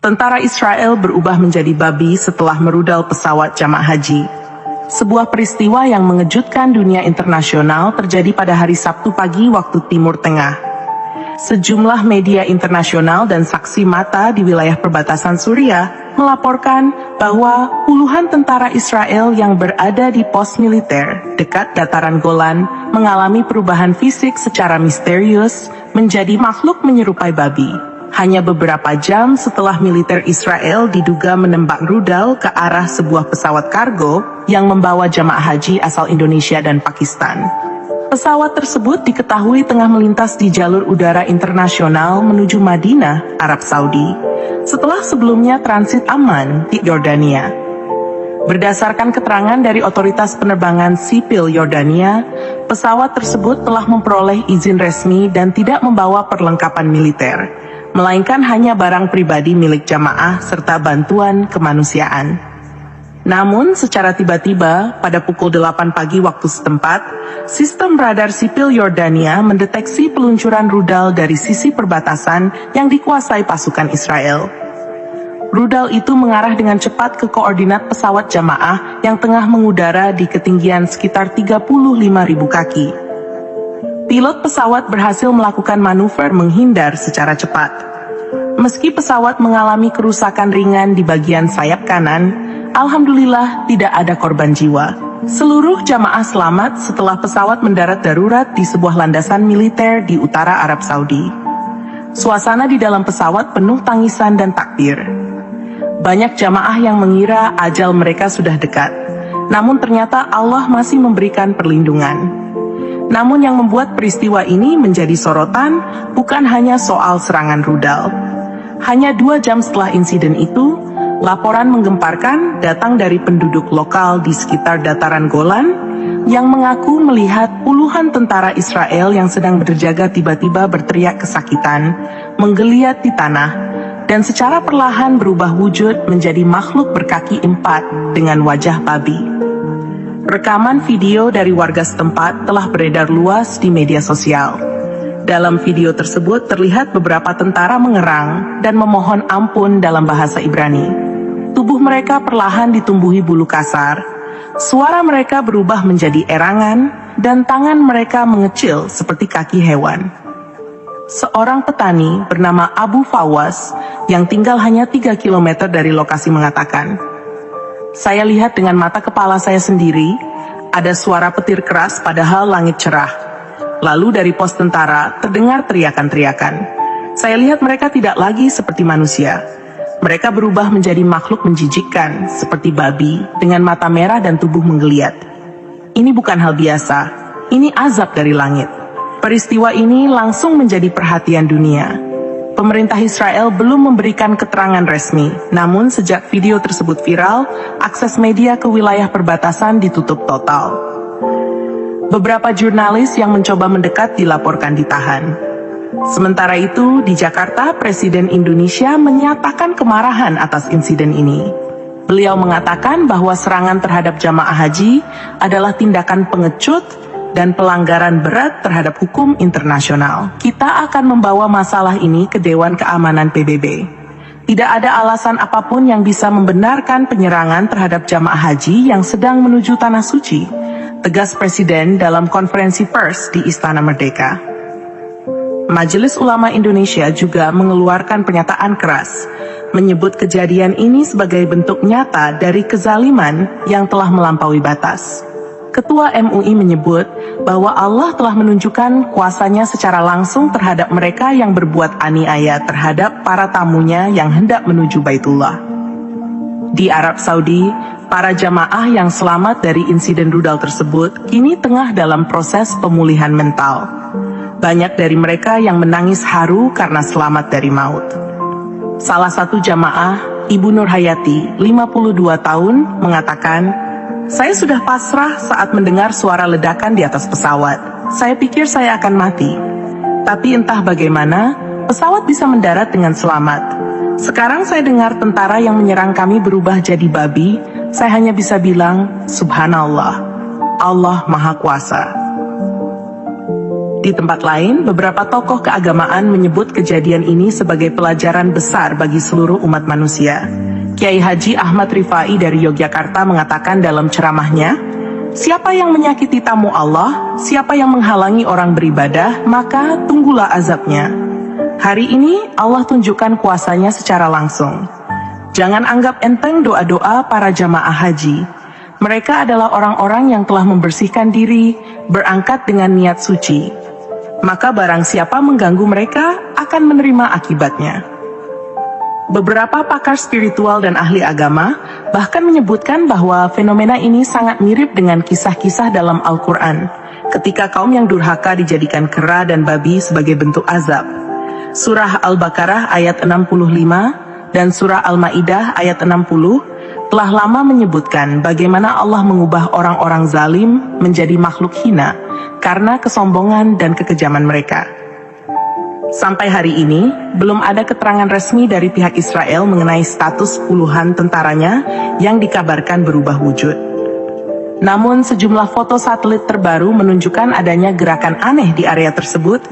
Tentara Israel berubah menjadi babi setelah merudal pesawat jamaah haji. Sebuah peristiwa yang mengejutkan dunia internasional terjadi pada hari Sabtu pagi waktu Timur Tengah. Sejumlah media internasional dan saksi mata di wilayah perbatasan Suriah melaporkan bahwa puluhan tentara Israel yang berada di pos militer dekat dataran Golan mengalami perubahan fisik secara misterius menjadi makhluk menyerupai babi. Hanya beberapa jam setelah militer Israel diduga menembak rudal ke arah sebuah pesawat kargo yang membawa jamaah haji asal Indonesia dan Pakistan. Pesawat tersebut diketahui tengah melintas di jalur udara internasional menuju Madinah, Arab Saudi, setelah sebelumnya transit aman di Yordania. Berdasarkan keterangan dari otoritas penerbangan sipil Yordania, pesawat tersebut telah memperoleh izin resmi dan tidak membawa perlengkapan militer, melainkan hanya barang pribadi milik jamaah serta bantuan kemanusiaan. Namun, secara tiba-tiba, pada pukul 8 pagi waktu setempat, sistem radar sipil Yordania mendeteksi peluncuran rudal dari sisi perbatasan yang dikuasai pasukan Israel. Rudal itu mengarah dengan cepat ke koordinat pesawat jamaah yang tengah mengudara di ketinggian sekitar 35.000 kaki. Pilot pesawat berhasil melakukan manuver menghindar secara cepat. Meski pesawat mengalami kerusakan ringan di bagian sayap kanan, alhamdulillah tidak ada korban jiwa. Seluruh jamaah selamat setelah pesawat mendarat darurat di sebuah landasan militer di utara Arab Saudi. Suasana di dalam pesawat penuh tangisan dan takbir. Banyak jamaah yang mengira ajal mereka sudah dekat. Namun ternyata Allah masih memberikan perlindungan. Namun yang membuat peristiwa ini menjadi sorotan bukan hanya soal serangan rudal. Hanya 2 jam setelah insiden itu, laporan menggemparkan datang dari penduduk lokal di sekitar dataran Golan yang mengaku melihat puluhan tentara Israel yang sedang berjaga tiba-tiba berteriak kesakitan, menggeliat di tanah, dan secara perlahan berubah wujud menjadi makhluk berkaki 4 dengan wajah babi. Rekaman video dari warga setempat telah beredar luas di media sosial. Dalam video tersebut terlihat beberapa tentara mengerang dan memohon ampun dalam bahasa Ibrani. Tubuh mereka perlahan ditumbuhi bulu kasar, suara mereka berubah menjadi erangan, dan tangan mereka mengecil seperti kaki hewan. Seorang petani bernama Abu Fawaz yang tinggal hanya 3 km dari lokasi mengatakan, "Saya lihat dengan mata kepala saya sendiri, ada suara petir keras padahal langit cerah. Lalu dari pos tentara terdengar teriakan-teriakan. Saya lihat mereka tidak lagi seperti manusia. Mereka berubah menjadi makhluk menjijikkan, seperti babi, dengan mata merah dan tubuh menggeliat. Ini bukan hal biasa, ini azab dari langit." Peristiwa ini langsung menjadi perhatian dunia. Pemerintah Israel belum memberikan keterangan resmi, namun sejak video tersebut viral, akses media ke wilayah perbatasan ditutup total. Beberapa jurnalis yang mencoba mendekat dilaporkan ditahan. Sementara itu, di Jakarta, Presiden Indonesia menyatakan kemarahan atas insiden ini. Beliau mengatakan bahwa serangan terhadap jamaah haji adalah tindakan pengecut dan pelanggaran berat terhadap hukum internasional. Kita akan membawa masalah ini ke Dewan Keamanan PBB. Tidak ada alasan apapun yang bisa membenarkan penyerangan terhadap jamaah haji yang sedang menuju Tanah Suci, tegas Presiden dalam konferensi pers di Istana Merdeka. Majelis Ulama Indonesia juga mengeluarkan pernyataan keras, menyebut kejadian ini sebagai bentuk nyata dari kezaliman yang telah melampaui batas. Ketua MUI menyebut bahwa Allah telah menunjukkan kuasanya secara langsung terhadap mereka yang berbuat aniaya terhadap para tamunya yang hendak menuju Baitullah. Di Arab Saudi, para jamaah yang selamat dari insiden rudal tersebut kini tengah dalam proses pemulihan mental. Banyak dari mereka yang menangis haru karena selamat dari maut. Salah satu jamaah, Ibu Nur Hayati, 52 tahun, mengatakan, "Saya sudah pasrah saat mendengar suara ledakan di atas pesawat. Saya pikir saya akan mati. Tapi entah bagaimana, pesawat bisa mendarat dengan selamat. Sekarang saya dengar tentara yang menyerang kami berubah jadi babi. Saya hanya bisa bilang, Subhanallah, Allah Maha Kuasa." Di tempat lain, beberapa tokoh keagamaan menyebut kejadian ini sebagai pelajaran besar bagi seluruh umat manusia. Kiai Haji Ahmad Rifai dari Yogyakarta mengatakan dalam ceramahnya, "Siapa yang menyakiti tamu Allah, siapa yang menghalangi orang beribadah, maka tunggulah azabnya." Hari ini Allah tunjukkan kuasanya secara langsung. Jangan anggap enteng doa-doa para jamaah haji. Mereka adalah orang-orang yang telah membersihkan diri, berangkat dengan niat suci. Maka barang siapa mengganggu mereka akan menerima akibatnya. Beberapa pakar spiritual dan ahli agama bahkan menyebutkan bahwa fenomena ini sangat mirip dengan kisah-kisah dalam Al-Quran, ketika kaum yang durhaka dijadikan kera dan babi sebagai bentuk azab. Surah Al-Baqarah ayat 65 dan Surah Al-Ma'idah ayat 60 telah lama menyebutkan bagaimana Allah mengubah orang-orang zalim menjadi makhluk hina karena kesombongan dan kekejaman mereka. Sampai hari ini, belum ada keterangan resmi dari pihak Israel mengenai status puluhan tentaranya yang dikabarkan berubah wujud. Namun, sejumlah foto satelit terbaru menunjukkan adanya gerakan aneh di area tersebut,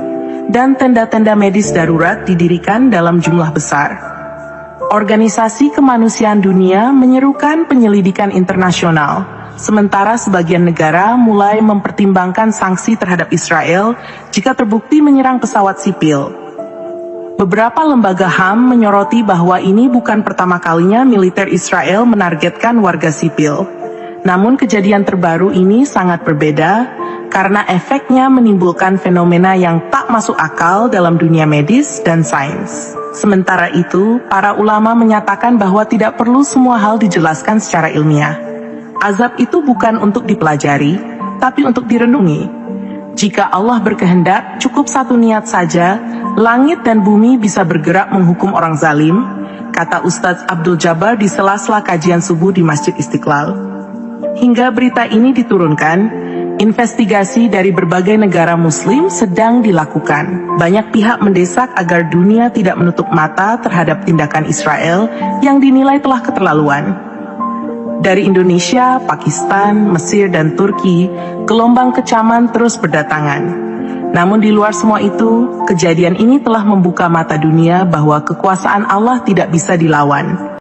dan tenda-tenda medis darurat didirikan dalam jumlah besar. Organisasi Kemanusiaan Dunia menyerukan penyelidikan internasional, sementara sebagian negara mulai mempertimbangkan sanksi terhadap Israel jika terbukti menyerang pesawat sipil. Beberapa lembaga HAM menyoroti bahwa ini bukan pertama kalinya militer Israel menargetkan warga sipil. Namun kejadian terbaru ini sangat berbeda karena efeknya menimbulkan fenomena yang tak masuk akal dalam dunia medis dan sains. Sementara itu, para ulama menyatakan bahwa tidak perlu semua hal dijelaskan secara ilmiah. Azab itu bukan untuk dipelajari, tapi untuk direnungi. Jika Allah berkehendak, cukup satu niat saja, langit dan bumi bisa bergerak menghukum orang zalim, kata Ustadz Abdul Jabbar di sela-sela kajian subuh di Masjid Istiqlal. Hingga berita ini diturunkan, investigasi dari berbagai negara muslim sedang dilakukan. Banyak pihak mendesak agar dunia tidak menutup mata terhadap tindakan Israel yang dinilai telah keterlaluan. Dari Indonesia, Pakistan, Mesir, dan Turki, gelombang kecaman terus berdatangan. Namun di luar semua itu, kejadian ini telah membuka mata dunia bahwa kekuasaan Allah tidak bisa dilawan.